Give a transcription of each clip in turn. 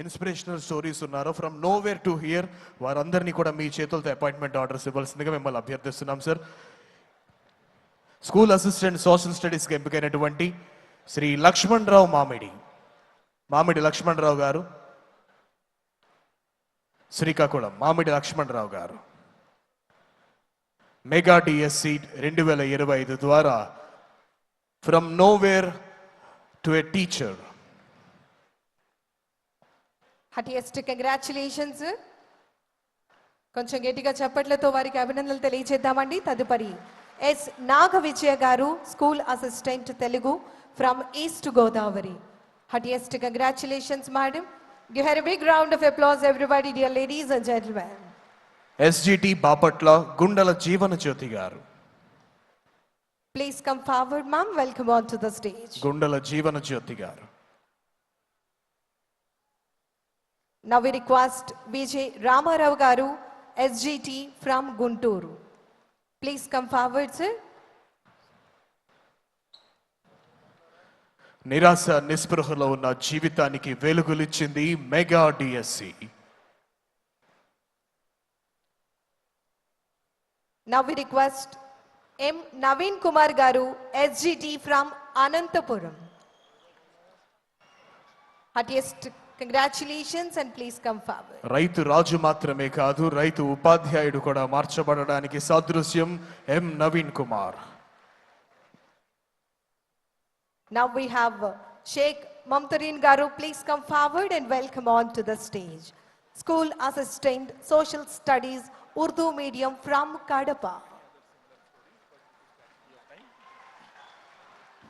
Inspirational stories ఉన్నారో from nowhere to here వారందరినీ కూడా మీ చేతులతో అపాయింట్మెంట్ ఆర్డర్స్ ఇవ్వాల్సిందిగా మిమ్మల్ని అభ్యర్థిస్తున్నాం సార్. స్కూల్ అసిస్టెంట్ సోషల్ స్టడీస్కి ఎంపికైనటువంటి శ్రీ లక్ష్మణ్ రావు మామిడి లక్ష్మణ్ రావు గారు, శ్రీకాకుళం మామిడి లక్ష్మణ్ రావు గారు మెగా డిఎస్సి 2025 ద్వారా from nowhere to a teacher. Heartiest congratulations. కొంచెం గట్టిగా చప్పట్లతో వారికి అభినందనలు తెలియజేద్దామండి. తదుపరి yes Naga Vijaya garu, school assistant Telugu from East Godavari. Heartiest congratulations madam. Give her a big round of applause everybody, dear ladies and gentlemen. SGT Bapatla Gundala Jeevana Jyothi గారు. Please come forward, ma'am. Welcome on to the stage. గుండల Jeevana Jyothi గారు. Now we request Vijay Ramarao garu, SGT from Guntur. Please come forward, sir. నిరాశ నిస్పృహలో ఉన్న జీవితానికి వెలుగులిచ్చింది mega DSC. Now we request M. Naveen Kumar garu, SGT from Anantapuram. Heartiest congratulations and please come forward. రైతు రాజు మాత్రమే కాదు, రైతు ఉపాధ్యాయుడు కూడా మార్చబడడానికి సాదృశ్యం M Naveen Kumar. Now we have Sheikh Mamtareen garu. Please come forward and welcome on to the stage. School Assistant Social Studies Urdu Medium from Kadapa.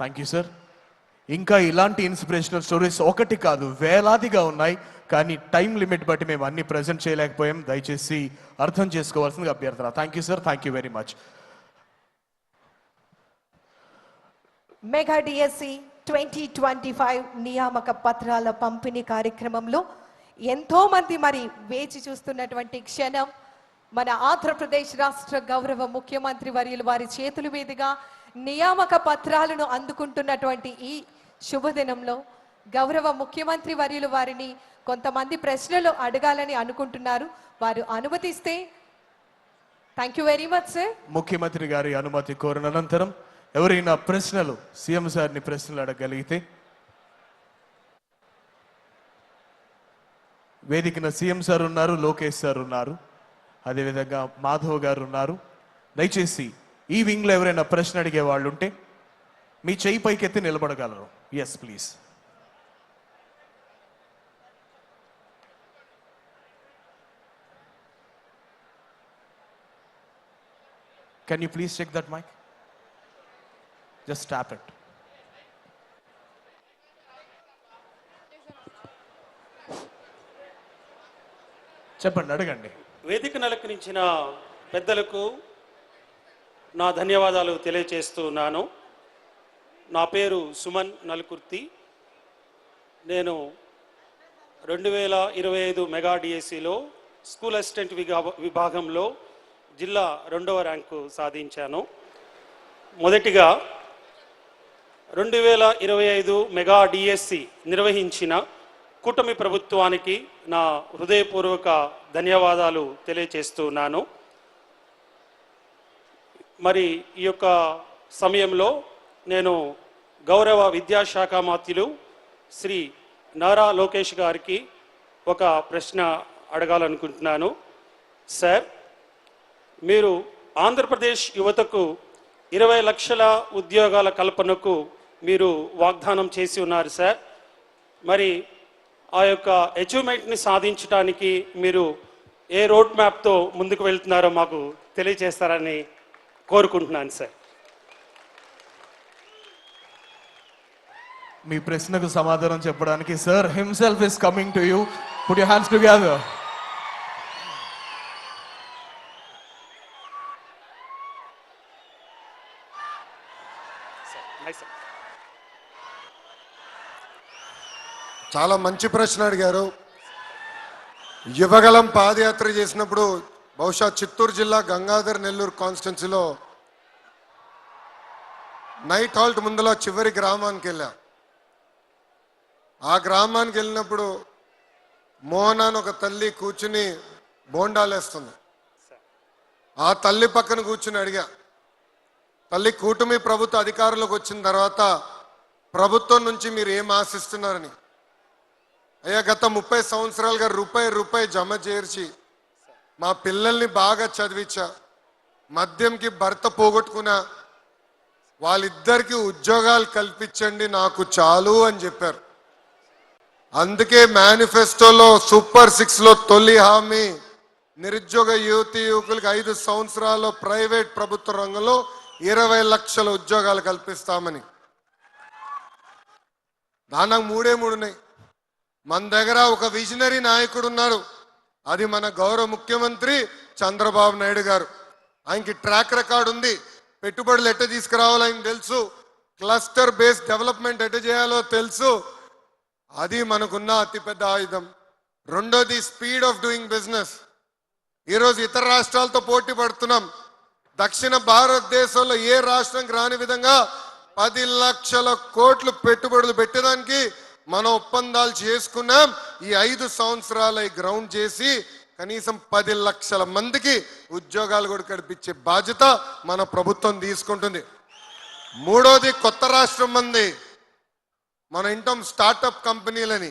Thank you sir. ఇంకా ఇలాంటి ఇన్స్పిరేషనల్ స్టోరీస్ ఒకటి కాదు వేలాదిగా ఉన్నాయి, కానీ టైం లిమిట్ బట్టి మేము అన్ని ప్రజెంట్ చేయలేకపోయాం. దయచేసి అర్థం చేసుకోవాల్సిందిగా అభ్యర్థన. Thank you sir, thank you very much. Mega DSC 2025 నియామక పత్రాల పంపిణీ కార్యక్రమంలో ఎంతో మంది మరి వేచి చూస్తున్నటువంటి క్షణం మన ఆంధ్రప్రదేశ్ రాష్ట్ర గౌరవ ముఖ్యమంత్రి వర్యులు వారి చేతుల మీదుగా నియామక పత్రాలను అందుకుంటున్నటువంటి ఈ శుభదినంలో గౌరవ ముఖ్యమంత్రి వర్యులు వారిని కొంతమంది ప్రశ్నలు అడగాలని అనుకుంటున్నారు. వారు అనుమతిస్తే thank you very much sir. ముఖ్యమంత్రి గారి అనుమతి కోరిన అనంతరం ఎవరైనా ప్రశ్నలు సీఎం సార్ని ప్రశ్నలు అడగలిగితే వేదికన సీఎం సార్ ఉన్నారు, లోకేష్ సార్ ఉన్నారు, అదేవిధంగా మాధవ్ గారు ఉన్నారు. దయచేసి ఈ వింగ్లో ఎవరైనా ప్రశ్న అడిగే వాళ్ళు ఉంటే మీ చెయ్యి పైకెత్తి నిలబడగలరు. Yes please. Can you please check that mic? Just tap it. చెప్పండి, అడగండి. వేదికను అలంకరించిన పెద్దలకు నా ధన్యవాదాలు తెలియజేస్తున్నాను. నా పేరు సుమన్ నలుకుర్తి. నేను 2025 మెగా డిఎస్సిలో స్కూల్ అసిస్టెంట్ విభాగంలో జిల్లా 2వ ర్యాంకు సాధించాను. మొదటిగా 2025 మెగా డిఎస్సి నిర్వహించిన కూటమి ప్రభుత్వానికి నా హృదయపూర్వక ధన్యవాదాలు తెలియజేస్తున్నాను. మరి ఈ యొక్క సమయంలో నేను గౌరవ విద్యాశాఖ మంత్రులు శ్రీ నారా లోకేష్ గారికి ఒక ప్రశ్న అడగాలనుకుంటున్నాను. సార్, మీరు ఆంధ్రప్రదేశ్ యువతకు 20 లక్షల ఉద్యోగాల కల్పనకు మీరు వాగ్దానం చేసి ఉన్నారు సార్. మరి ఆ యొక్క అచీవ్మెంట్ని సాధించడానికి మీరు ఏ రోడ్ మ్యాప్తో ముందుకు వెళ్తున్నారో మాకు తెలియజేస్తారని కోరుకుంటున్నాను సార్. మీ ప్రశ్నకు సమాధానం చెప్పడానికి sir himself is coming to you. Put your hands together. చాలా మంచి ప్రశ్న అడిగారు. యువగలం పాదయాత్ర చేసినప్పుడు బహుశా చిత్తూరు జిల్లా గంగాధర్ నెల్లూరు కాన్స్టిట్యున్సీలో నైట్ హాల్ట్ ముందులో చివరి గ్రామానికి వెళ్ళా. ఆ గ్రామానికి వెళ్ళినప్పుడు మోహన్ అని ఒక తల్లి కూర్చుని బోండాలేస్తుంది. ఆ తల్లి పక్కన కూర్చుని అడిగా, తల్లి కూటమి ప్రభుత్వ అధికారంలోకి వచ్చిన తర్వాత ప్రభుత్వం నుంచి మీరు ఏం ఆశిస్తున్నారని. అయ్యా గత 30 సంవత్సరాలుగా రూపాయి జమ చేర్చి మా పిల్లల్ని బాగా చదివించా, మద్యంకి భర్త పోగొట్టుకున్నా, వాళ్ళిద్దరికి ఉద్యోగాలు కల్పించండి నాకు చాలు అని చెప్పారు. అందుకే మేనిఫెస్టోలో సూపర్ 6లో తొలి హామీ నిరుద్యోగ యువతి యువకులకు 5 సంవత్సరాల్లో ప్రైవేట్ ప్రభుత్వ రంగంలో 20 లక్షల ఉద్యోగాలు కల్పిస్తామని. దానికి మూడే ఉన్నాయి. మన దగ్గర ఒక విజనరీ నాయకుడు ఉన్నాడు, అది మన గౌరవ ముఖ్యమంత్రి చంద్రబాబు నాయుడు గారు. ఆయనకి ట్రాక్ రికార్డ్ ఉంది, పెట్టుబడులు ఎట్ట తీసుకురావాలో ఆయనకు తెలుసు, క్లస్టర్ బేస్డ్ డెవలప్మెంట్ ఎట్ట చేయాలో తెలుసు. అది మనకున్న అతిపెద్ద ఆయుధం. రెండోది స్పీడ్ ఆఫ్ డూయింగ్ బిజినెస్. ఈరోజు ఇతర రాష్ట్రాలతో పోటీ పడుతున్నాం. దక్షిణ భారతదేశంలో ఏ రాష్ట్రానికి రాని విధంగా 10 లక్షల కోట్లు పెట్టుబడులు పెట్టడానికి మనం ఒప్పందాలు చేసుకున్నాం. ఈ 5 సంవత్సరాల గ్రౌండ్ చేసి కనీసం 10 లక్షల మందికి ఉద్యోగాలు కూడా కల్పించే బాధ్యత మన ప్రభుత్వం తీసుకుంటుంది. మూడోది కొత్త రాష్ట్రం మంది. మన ఇంటాం స్టార్టప్ కంపెనీలని.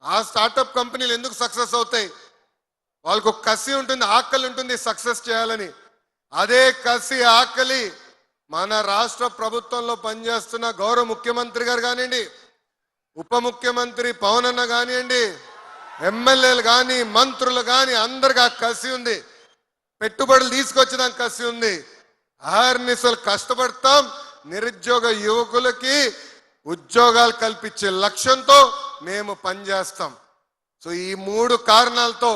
ఆ స్టార్టప్ కంపెనీలు ఎందుకు సక్సెస్ అవుతాయి? వాళ్ళకు ఒక కసి ఉంటుంది, ఆకలి ఉంటుంది సక్సెస్ చేయాలని. అదే కసి ఆకలి మన రాష్ట్ర ప్రభుత్వంలో పనిచేస్తున్న గౌరవ ముఖ్యమంత్రి గారు కానివ్వండి, ఉప ముఖ్యమంత్రి పవన్ అన్న కానివ్వండి, ఎమ్మెల్యేలు కానీ మంత్రులు కానీ అందరికి ఆ కసి ఉంది. పెట్టుబడులు తీసుకొచ్చడానికి కసి ఉంది. అహర్నిశలు కష్టపడతాం. నిరుద్యోగ యువకులకి ఉద్యోగాలు కల్పించే లక్ష్యంతో మేము పనిచేస్తాం. సో ఈ 3 కారణాలతో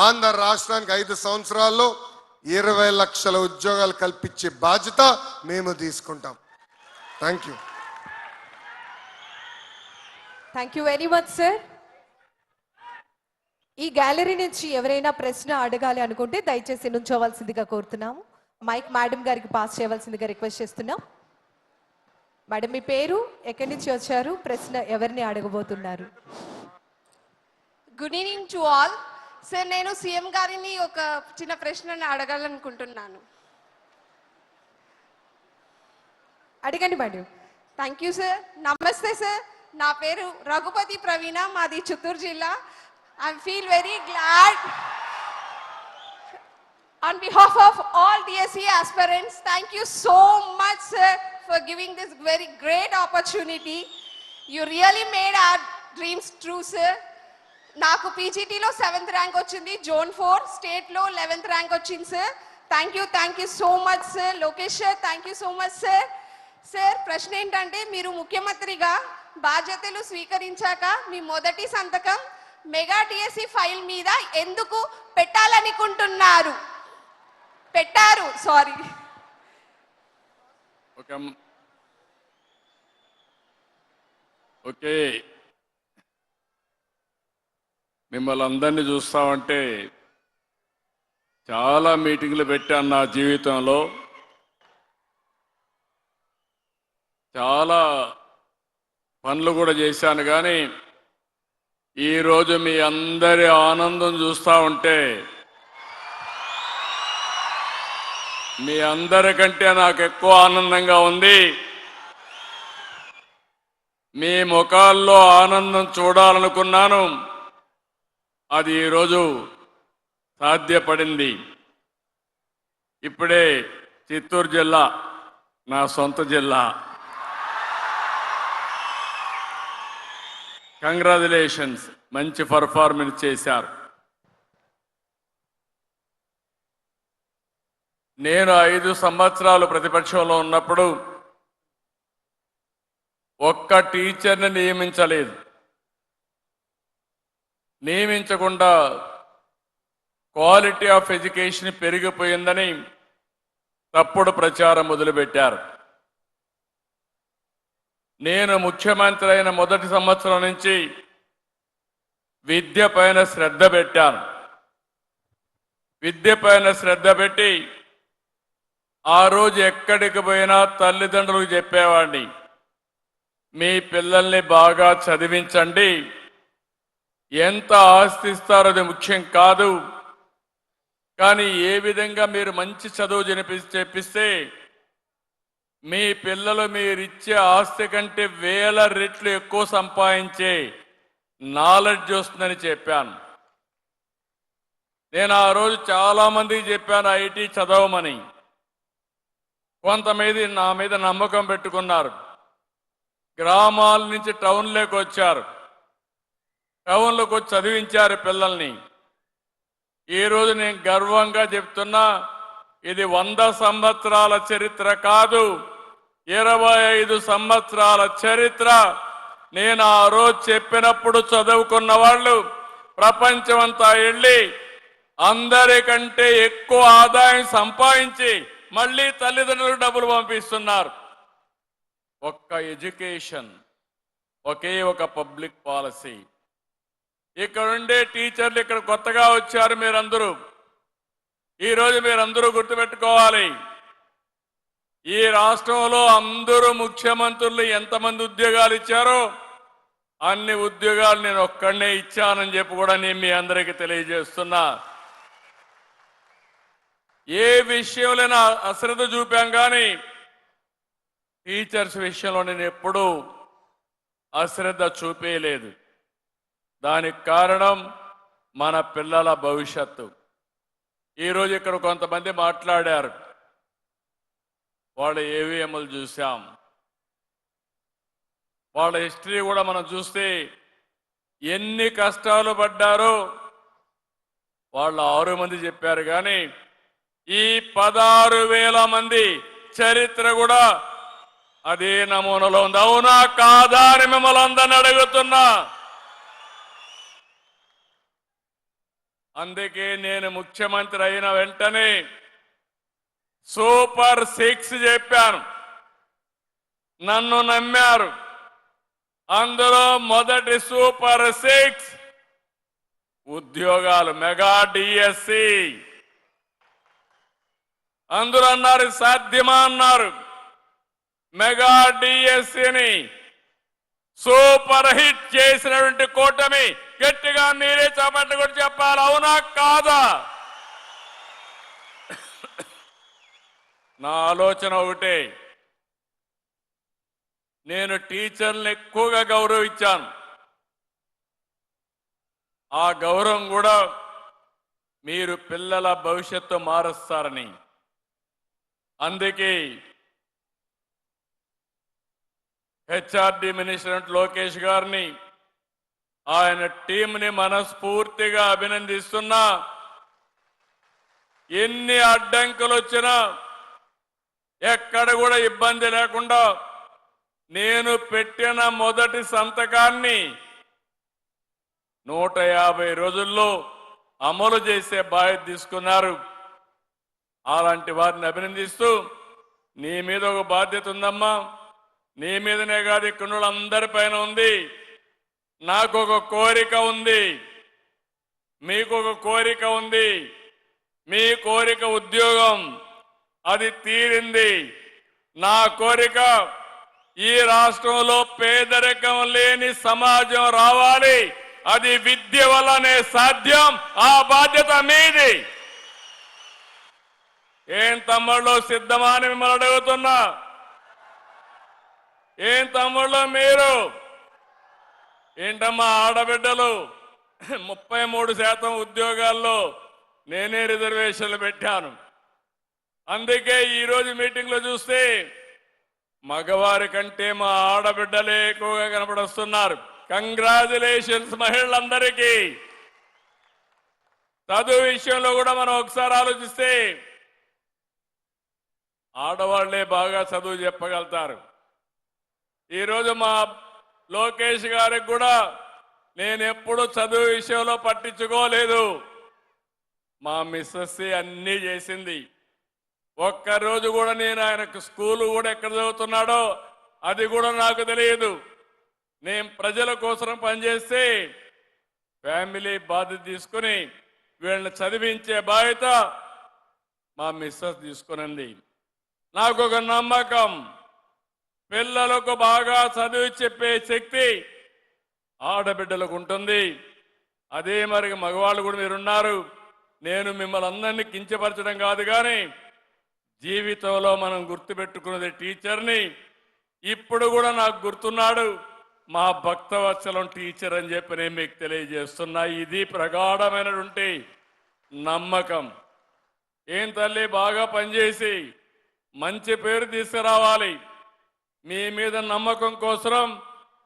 ఆంధ్ర రాష్ట్రానికి 5 సంవత్సరాల్లో 20 లక్షల ఉద్యోగాలు కల్పించే బాధ్యత మేము తీసుకుంటాం. Thank you. Thank you very much sir. ఈ గ్యాలరీ నుంచి ఎవరైనా ప్రశ్న అడగాలి అనుకుంటే దయచేసి నుంచోవలసిందిగా కోరుతున్నాము. మైక్ మేడం గారికి పాస్ చేయవలసిందిగా రిక్వెస్ట్ చేస్తున్నాం. మేడం మీ పేరు, ఎక్కడి నుంచి వచ్చారు, ప్రశ్న ఎవరిని అడగబోతున్నారు? Good evening to all. Sir నేను సీఎం గారిని ఒక చిన్న ప్రశ్నను అడగాలనుకుంటున్నాను. అడగండి మేడం. Thank you sir. నమస్తే సార్, నా పేరు రఘుపతి ప్రవీణ, మాది చిత్తూరు జిల్లా. I feel very glad on behalf of all DSE aspirants. Thank you so much sir for giving this very great opportunity. You really made our dreams true sir. నాకు పీజీటీలో 7th rank వచ్చింది, zone 4 స్టేట్లో 11th rank వచ్చింది sir. Thank you so much sir. Lokesh sir thank you so much sir. Sir ప్రశ్న ఏంటంటే, మీరు ముఖ్యమంత్రిగా బాధ్యతలు స్వీకరించాక మీ మొదటి సంతకం మెగా డిఎస్సి ఫైల్ మీద ఎందుకు పెట్టాలనుకుంటున్నారు? పెట్టారు సారీ. ఓకే, మిమ్మల్ని అందరినీ చూస్తామంటే చాలా మీటింగ్లు పెట్టాను నా జీవితంలో. చాలా పనులు కూడా చేశాను. కానీ ఈరోజు మీ అందరి ఆనందం చూస్తూ ఉంటే మీ అందరికంటే నాకు ఎక్కువ ఆనందంగా ఉంది. మీ ముఖాల్లో ఆనందం చూడాలనుకున్నాను, అది ఈరోజు సాధ్యపడింది. ఇప్పుడే చిత్తూరు జిల్లా నా సొంత జిల్లా. కంగ్రాచులేషన్స్, మంచి పర్ఫార్మెన్స్ చేశారు. నేను 5 సంవత్సరాలు ప్రతిపక్షంలో ఉన్నప్పుడు ఒక్క టీచర్ని నియమించలేదు. నియమించకుండా క్వాలిటీ ఆఫ్ ఎడ్యుకేషన్ పెరిగిపోయిందని తప్పుడు ప్రచారం మొదలుపెట్టారు. నేను ముఖ్యమంత్రి అయిన మొదటి సంవత్సరం నుంచి విద్య పైన శ్రద్ధ పెట్టాను. విద్య పైన శ్రద్ధ పెట్టి ఆ రోజు ఎక్కడికి పోయినా తల్లిదండ్రులకు చెప్పేవాడిని, మీ పిల్లల్ని బాగా చదివించండి, ఎంత ఆస్తి ఇస్తారో అది ముఖ్యం కాదు. కానీ ఏ విధంగా మీరు మంచి చదువు చెప్పిస్తే మీ పిల్లలు మీరిచ్చే ఆస్తి కంటే వేల రెట్లు ఎక్కువ సంపాదించే నాలెడ్జ్ వస్తుందని చెప్పాను. నేను ఆ రోజు చాలా మందికి చెప్పాను ఐటీ చదవమని. కొంతమంది నా మీద నమ్మకం పెట్టుకున్నారు. గ్రామాల నుంచి టౌన్లోకి వచ్చారు. టౌన్లోకి వచ్చి చదివించారు పిల్లల్ని. ఈరోజు నేను గర్వంగా చెప్తున్నా, ఇది 100 సంవత్సరాల చరిత్ర కాదు, 25 సంవత్సరాల చరిత్ర. నేను ఆ రోజు చెప్పినప్పుడు చదువుకున్న వాళ్ళు ప్రపంచమంతా వెళ్ళి అందరికంటే ఎక్కువ ఆదాయం సంపాదించి మళ్ళీ తల్లిదండ్రులకు డబ్బులు పంపిస్తున్నారు. ఒక్క ఎడ్యుకేషన్, ఒకే ఒక పబ్లిక్ పాలసీ. ఇక్కడ ఉండే టీచర్లు ఇక్కడ కొత్తగా వచ్చారు మీరందరూ. ఈరోజు మీరందరూ గుర్తుపెట్టుకోవాలి, ఈ రాష్ట్రంలో అందరూ ముఖ్యమంత్రులు ఎంతమంది ఉద్యోగాలు ఇచ్చారో అన్ని ఉద్యోగాలు నేను ఒక్కడనే ఇచ్చానని చెప్పి కూడా నేను మీ అందరికీ తెలియజేస్తున్నా. ఏ విషయంలోనైనా అశ్రద్ధ చూపాం కానీ టీచర్స్ విషయంలో నేను ఎప్పుడూ అశ్రద్ధ చూపేయలేదు. దానికి కారణం మన పిల్లల భవిష్యత్తు. ఈరోజు ఇక్కడ కొంతమంది మాట్లాడారు, వాళ్ళ ఏవిఎంలు చూసాం, వాళ్ళ హిస్టరీ కూడా మనం చూస్తే ఎన్ని కష్టాలు పడ్డారో వాళ్ళు 6 మంది చెప్పారు. కానీ ఈ 16,000 మంది చరిత్ర కూడా అదే నమూనాలో ఉంది. అవునా కాదా అని మిమ్మల్ని అందరిని అడుగుతున్నా. అందుకే నేను ముఖ్యమంత్రి అయిన వెంటనే సూపర్ 6 చెప్పాను. నన్ను నమ్మారు. అందులో మొదటి సూపర్ 6 ఉద్యోగాలు, మెగా డిఎస్సి. అందరూ అన్నారు సాధ్యమా అన్నారు. మెగా డిఎస్సిని సూపర్ హిట్ చేసినటువంటి కూటమి గట్టిగా మీరే చప్పట్లు కూడా చెప్పాలి. అవునా కాదా? నా ఆలోచన ఒకటే, నేను టీచర్లను ఎక్కువగా గౌరవించాను. ఆ గౌరవం కూడా మీరు పిల్లల భవిష్యత్తు మారుస్తారని. అందుకే హెచ్ఆర్డి మినిస్టర్ లోకేష్ గారిని, ఆయన టీంని మనస్ఫూర్తిగా అభినందిస్తున్నా. ఎన్ని అడ్డంకులు వచ్చినా ఎక్కడ కూడా ఇబ్బంది లేకుండా నేను పెట్టిన మొదటి సంతకాన్ని 150 రోజుల్లో అమలు చేసే బాధ్యత తీసుకున్నారు. అలాంటి వారిని అభినందిస్తూ, నీ మీద ఒక బాధ్యత ఉందమ్మా, నీ మీదనే కాదు ఇక్కడ వాళ్ళందరి పైన ఉంది. నాకు ఒక కోరిక ఉంది, మీకు ఒక కోరిక ఉంది. మీ కోరిక ఉద్యోగం, అది తీరింది. నా కోరిక ఈ రాష్ట్రంలో పేదరికం లేని సమాజం రావాలి. అది విద్య వల్లనే సాధ్యం. ఆ బాధ్యత మీది. ఏం తమ్ముళ్ళు సిద్ధమా అని మిమ్మల్ని అడుగుతున్నా. ఏం తమ్ముళ్ళు మీరు? ఏంటమ్మా ఆడబిడ్డలు 33% ఉద్యోగాల్లో నేనే రిజర్వేషన్లు పెట్టాను. అందుకే ఈరోజు మీటింగ్లో చూస్తే మగవారి కంటే మా ఆడబిడ్డలే ఎక్కువగా కనపడొస్తున్నారు. కంగ్రాచులేషన్స్ మహిళలందరికీ. చదువు విషయంలో కూడా మనం ఒకసారి ఆలోచిస్తే ఆడవాళ్లే బాగా చదువు చెప్పగలుగుతారు. ఈరోజు మా లోకేష్ గారికి కూడా నేను ఎప్పుడు చదువు విషయంలో పట్టించుకోలేదు. మా మిస్సెస్ అన్నీ చేసింది. ఒక్కరోజు కూడా నేను ఆయనకు స్కూలు కూడా ఎక్కడ చదువుతున్నాడో అది కూడా నాకు తెలియదు. నేను ప్రజల కోసం పనిచేస్తే ఫ్యామిలీ బాధ్యత తీసుకుని వీళ్ళని చదివించే బాధ్యత మా మిస్సెస్ తీసుకునింది. నాకు ఒక నమ్మకం, పిల్లలకు బాగా చదివి చెప్పే శక్తి ఆడబిడ్డలకు ఉంటుంది. అదే మరి మగవాళ్ళు కూడా మీరున్నారు. నేను మిమ్మల్ని అందరినీ కించపరచడం కాదు, కానీ జీవితంలో మనం గుర్తుపెట్టుకున్నది టీచర్ని. ఇప్పుడు కూడా నాకు గుర్తున్నాడు మా భక్తవత్సలం టీచర్ అని చెప్పి నేను మీకు తెలియజేస్తున్నా. ఇది ప్రగాఢమైనటువంటి నమ్మకం. ఏం తల్లి, బాగా పనిచేసి మంచి పేరు తీసుకురావాలి. మీ మీద నమ్మకం కోసం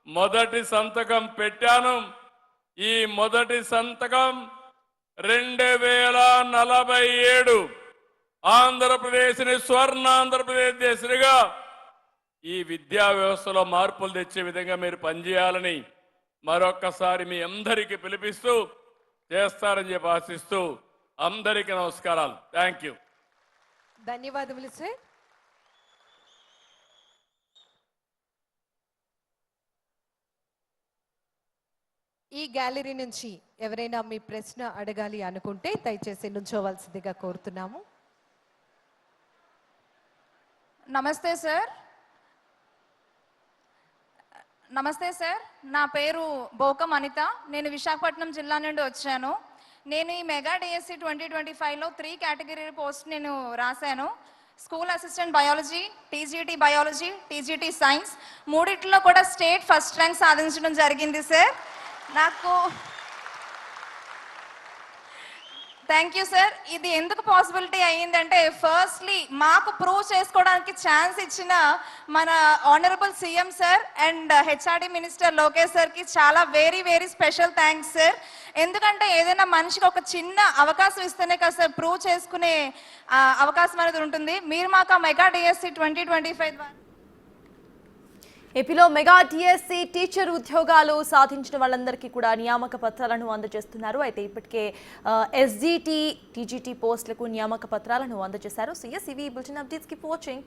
మొదటి సంతకం పెట్టాను. ఈ మొదటి సంతకం 2047 ఆంధ్రప్రదేశ్ని స్వర్ణాంధ్రప్రదేశ్ దేశంగా ఈ విద్యా వ్యవస్థలో మార్పులు తెచ్చే విధంగా మీరు పనిచేయాలని మరొక్కసారి మీ అందరికీ పిలిపిస్తూ చేస్తారని చెప్పి ఆశిస్తూ అందరికీ నమస్కారాలు. Thank you. ధన్యవాదములు సార్. ఈ గ్యాలరీ నుంచి ఎవరైనా మీ ప్రశ్న అడగాలి అనుకుంటే దయచేసి నుంచోవలసిందిగా కోరుతున్నాము. నమస్తే సార్. నమస్తే సార్, నా పేరు బోకం అనిత. నేను విశాఖపట్నం జిల్లా నుండి వచ్చాను. నేను ఈ మెగా డిఎస్సి 2025లో 3 కేటగిరీ పోస్ట్ నేను రాశాను. School assistant biology, TGT biology, TGT science, మూడిట్లో కూడా స్టేట్ ఫస్ట్ ర్యాంక్ సాధించడం జరిగింది సార్. నాకు థ్యాంక్ యూ సార్. ఇది ఎందుకు పాసిబిలిటీ అయ్యిందంటే, ఫస్ట్లీ మాకు ప్రూవ్ చేసుకోవడానికి ఛాన్స్ ఇచ్చిన మన honourable CM sir and HRD minister Lokesh సార్కి చాలా very very special thanks sir. ఎందుకంటే ఏదైనా మనిషికి ఒక చిన్న అవకాశం ఇస్తేనే కదా సార్ ప్రూవ్ చేసుకునే అవకాశం అనేది ఉంటుంది. మీరు మాకు ఆ మెగా డిఎస్సి 2025 ద్వారా ఏపీలో మెగా టీఎస్సీ టీచర్ ఉద్యోగాలు సాధించిన వాళ్ళందరికీ కూడా నియామక పత్రాలను అందజేస్తున్నారు. అయితే ఇప్పటికే ఎస్జిటి, టీజీటీ పోస్టులకు నియామక పత్రాలను అందజేశారు. సో ఎస్, ఇవి బులెటిన్ అప్డేట్స్. Keep watching.